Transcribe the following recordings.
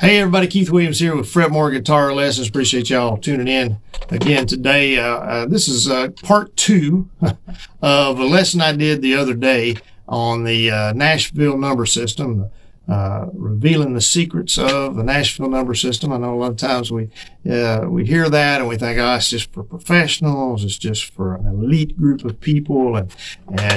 Hey everybody, Keith Williams here with Fretmore Guitar Lessons. Appreciate y'all tuning in again today. This is part 2 of a lesson I did the other day on the Nashville number system, revealing the secrets of the Nashville number system. I know a lot of times we hear that and we think, oh, it's just for professionals, it's just for an elite group of people, and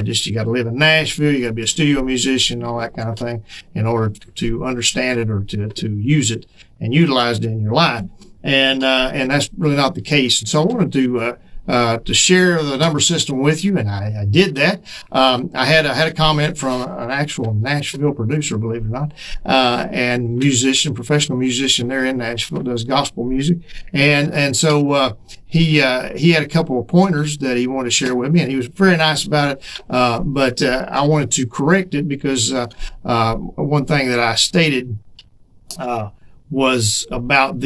just you got to live in Nashville, you got to be a studio musician, all that kind of thing, in order to understand it or to use it and utilize it in your life. And that's really not the case. And so I wanted to share the number system with you, and I did that. I had a comment from an actual Nashville producer, believe it or not, and musician, professional musician there in Nashville, does gospel music, and so he had a couple of pointers that he wanted to share with me, and he was very nice about it. But I wanted to correct it because one thing that I stated was about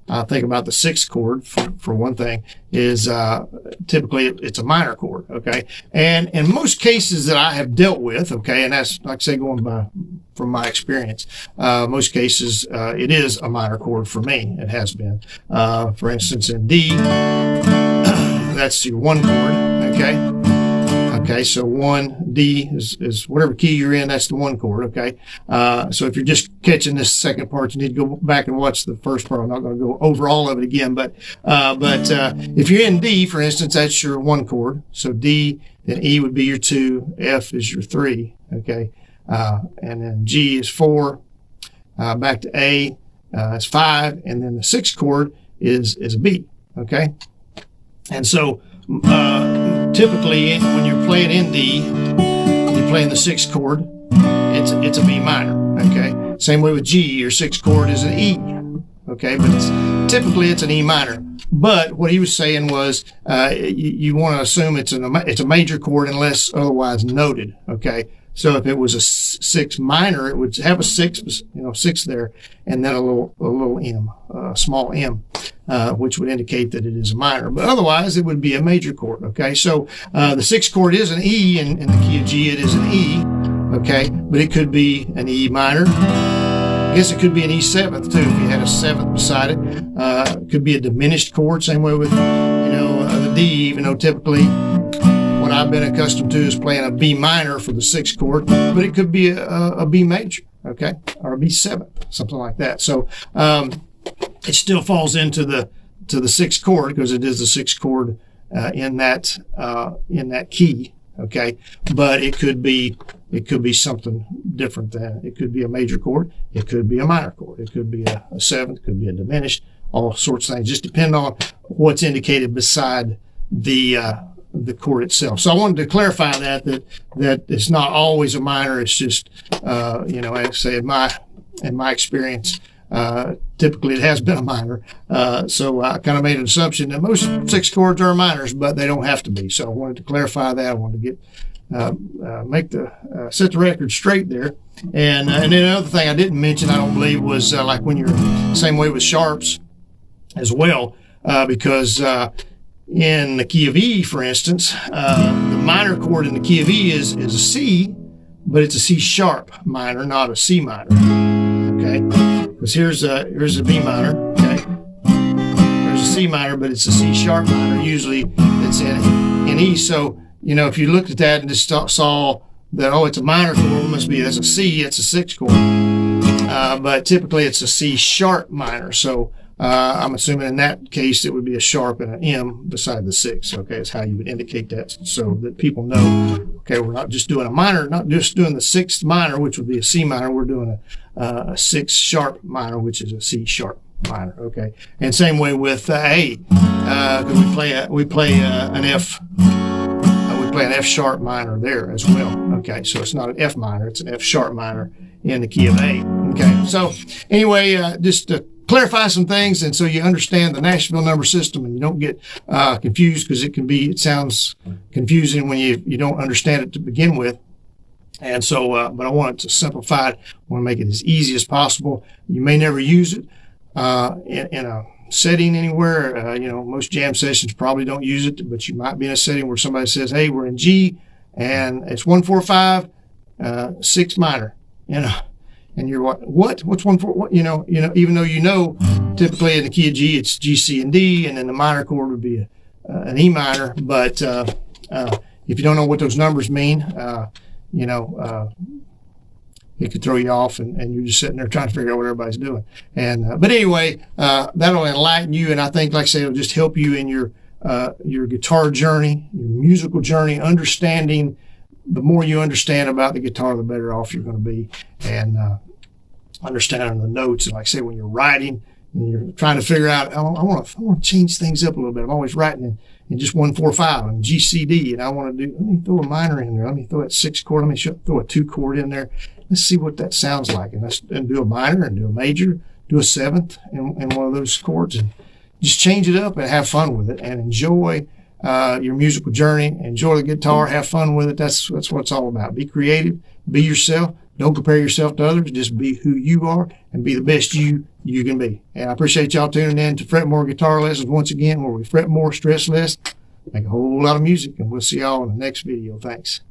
I think about the 6th chord for one thing is typically it's a minor chord, okay? And in most cases that I have dealt with, okay, and that's like I say from my experience, most cases it is a minor chord for me. It has been. For instance, in D, that's your 1 chord, okay? Okay, so 1, D is whatever key you're in, that's the 1 chord, okay? So if you're just catching this second part, you need to go back and watch the first part. I'm not going to go over all of it again, but if you're in D, for instance, that's your 1 chord. So D, then E would be your 2, F is your 3, okay? And then G is 4, back to A, is 5, and then the 6th chord is a B, okay? And so, typically, when you're playing in D, you're playing the 6th chord, it's a B minor, okay? Same way with G, your 6th chord is an E, okay? But typically it's an E minor. But what he was saying was you want to assume it's a major chord unless otherwise noted, okay? So if it was a 6 minor, it would have a 6, 6 there, and then a little M, small M, which would indicate that it is a minor. But otherwise, it would be a major chord, okay? So the 6th chord is an E, and in the key of G, it is an E, okay? But it could be an E minor. I guess it could be an E7th, too, if you had a 7th beside it. It could be a diminished chord, same way with, the D, even though typically what I've been accustomed to is playing a B minor for the 6th chord, but it could be a B major, okay, or a B7th, something like that. So it still falls into the 6th chord because it is the 6th chord in that key, okay. But it could be something different than it could be a major chord, it could be a minor chord, it could be a 7th, it could be a diminished, all sorts of things. Just depend on what's indicated beside the chord itself. So I wanted to clarify that it's not always a minor. It's just, like I say, in my experience, typically it has been a minor. So I kind of made an assumption that most 6th chords are minors, but they don't have to be. So I wanted to clarify that. I wanted to set the record straight there. And then another thing I didn't mention, I don't believe, was like when you're same way with sharps as well, because in the key of E, for instance, the minor chord in the key of E is a C, but it's a C sharp minor, not a C minor. Okay, because here's a B minor. Okay, there's a C minor, but it's a C sharp minor. Usually, it's in E. So if you looked at that and just saw that, it's a minor chord, that's a C, it's a 6th chord. But typically, it's a C sharp minor. So I'm assuming in that case it would be a sharp and an M beside the 6. Okay, is how you would indicate that, so that people know. Okay, we're not just doing a minor, not just doing the 6th minor, which would be a C minor. We're doing a 6 sharp minor, which is a C sharp minor. Okay, and same way with A, because we play an F. We play an F sharp minor there as well. Okay, so it's not an F minor; it's an F sharp minor in the key of A. Okay, so anyway, just to clarify some things, and so you understand the Nashville number system, and you don't get confused, because it sounds confusing when you don't understand it to begin with. And so, but I want it to simplify it. I want to make it as easy as possible. You may never use it in a setting anywhere. Most jam sessions probably don't use it, but you might be in a setting where somebody says, "Hey, we're in G, and it's 1 4 5 6 minor." and you're like, what's 1/4? What, even though typically in the key of G, it's G, C, and D, and then the minor chord would be an E minor. But if you don't know what those numbers mean, it could throw you off, and you're just sitting there trying to figure out what everybody's doing. And but anyway, that'll enlighten you, and I think, like I say, it'll just help you in your guitar journey, your musical journey, understanding. The more you understand about the guitar, the better off you're going to be, and understanding the notes. And like I say, when you're writing and you're trying to figure out, I want to change things up a little bit. I'm always writing in just 1/4/5 and G, C, D, and I want to let me throw a minor in there. Let me throw that 6 chord. Let me throw a 2 chord in there. Let's see what that sounds like, and do a minor and do a major, do a 7th in one of those chords, and just change it up and have fun with it and enjoy your musical journey. Enjoy the guitar, have fun with it. That's what it's all about. Be creative, be yourself. Don't compare yourself to others. Just be who you are and be the best you can be. And I appreciate y'all tuning in to Fret More Guitar Lessons once again, where we fret more, stress less, make a whole lot of music. And we'll see y'all in the next video. Thanks.